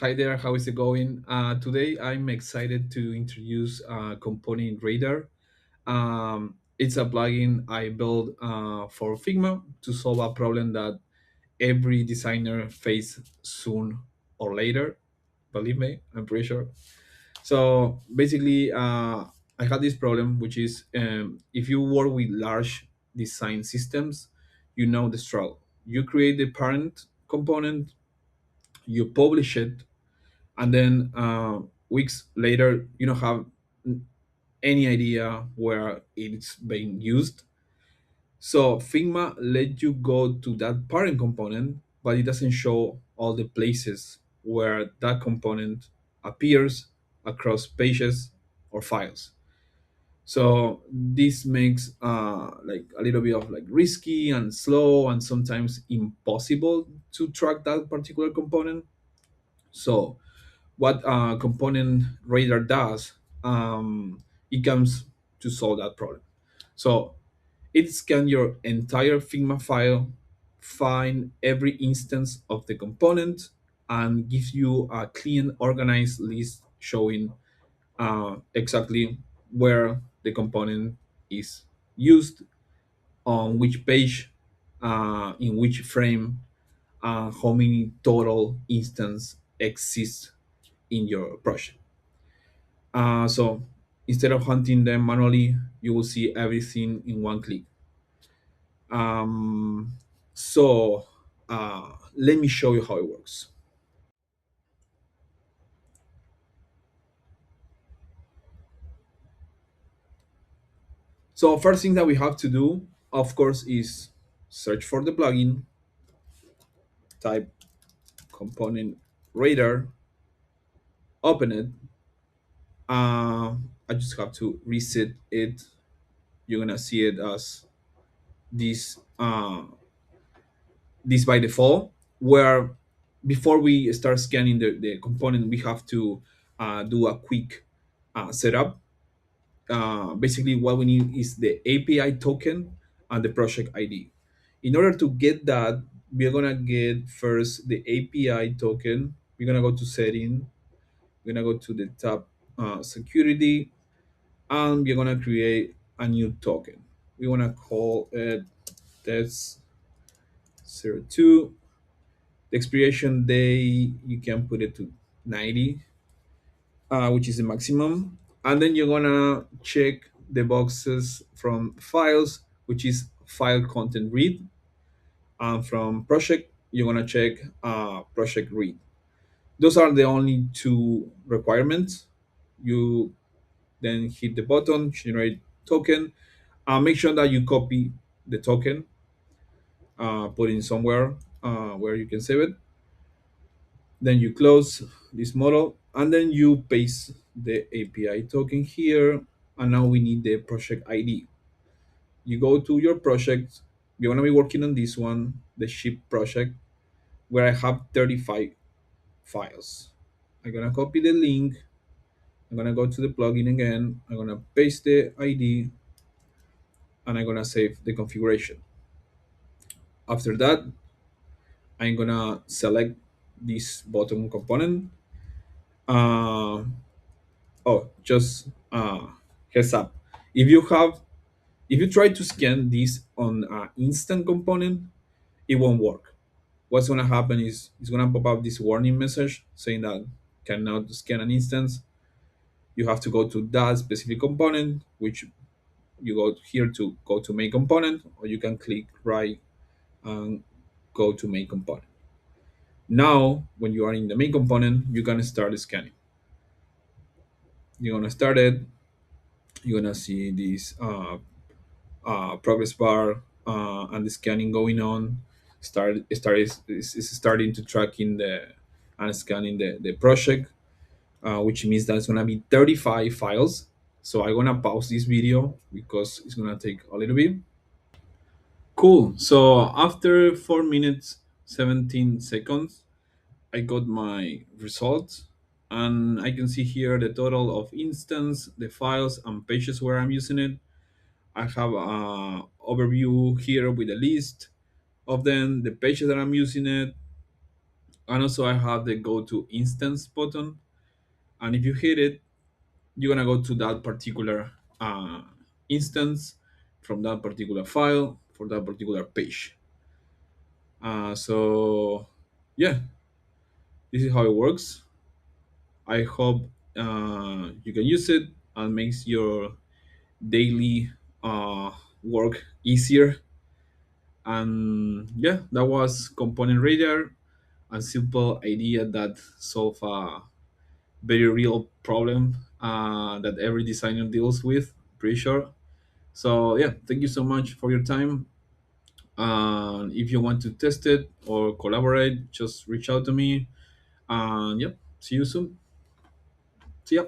Hi there, how is it going? Today I'm excited to introduce Component Radar. It's a plugin I built for Figma to solve a problem that every designer face soon or later. Believe me, I'm pretty sure. So basically, I had this problem, which is if you work with large design systems, you know the struggle. You create the parent component, you publish it, and then weeks later you don't have any idea where it's being used. So Figma let you go to that parent component, but it doesn't show all the places where that component appears across pages or files. So this makes like a little bit of like risky and slow and sometimes impossible to track that particular component. So what component radar does, it comes to solve that problem. So it scans your entire Figma file, find every instance of the component, and gives you a clean, organized list showing exactly where the component is used, on which page, in which frame, how many total instances exist in your project. So instead of hunting them manually, you will see everything in one click. Um, so let me show you how it works. So first thing that we have to do, of course, is search for the plugin, type component radar, open it. I just have to reset it. You're gonna see it as this this by default, where before we start scanning the component, we have to do a quick setup. Basically, what we need is the API token and the project ID. In order to get that, we're gonna get first the API token. We're gonna go to setting. We're gonna go to the tab security, and we're gonna create a new token. We wanna call it test02. The expiration day, you can put it to 90, which is the maximum. And then you're gonna check the boxes from files, which is file content read. And from project, you're gonna check project read. Those are the only two requirements. You then hit the button, generate token. Make sure that you copy the token, put it somewhere where you can save it. Then you close this model and then you paste the API token here. And now we need the project ID. You go to your project. You're going to be working on this one, the ship project, where I have 35 files. I'm going to copy the link. I'm going to go to the plugin again. I'm going to paste the ID and I'm going to save the configuration. After that, I'm going to select this bottom component. Uh, just heads up. If you have, if you try to scan this on an instant component, it won't work. What's gonna happen is it's gonna pop up this warning message saying that cannot scan an instance. You have to go to that specific component, which you go here to go to main component, or you can click right and go to main component. Now, when you are in the main component, you're gonna start scanning. You're gonna start it. You're gonna see this progress bar and the scanning going on. Is starting to track in the and scanning the project, which means that's gonna be 35 files. So I'm gonna pause this video because it's gonna take a little bit. Cool. So after 4 minutes 17 seconds, I got my results, and I can see here the total of instance, the files and pages where I'm using it. I have a overview here with a list of them, the pages that I'm using it, And also I have the go to instance button, and if you hit it, you're gonna go to that particular instance from that particular file for that particular page. So yeah, this is how it works. I hope you can use it and makes your daily uh, work easier. And yeah, that was Component Radar, a simple idea that solve a very real problem that every designer deals with, pretty sure. So yeah, thank you so much for your time. If you want to test it or collaborate, just reach out to me. And yeah, see you soon. See ya.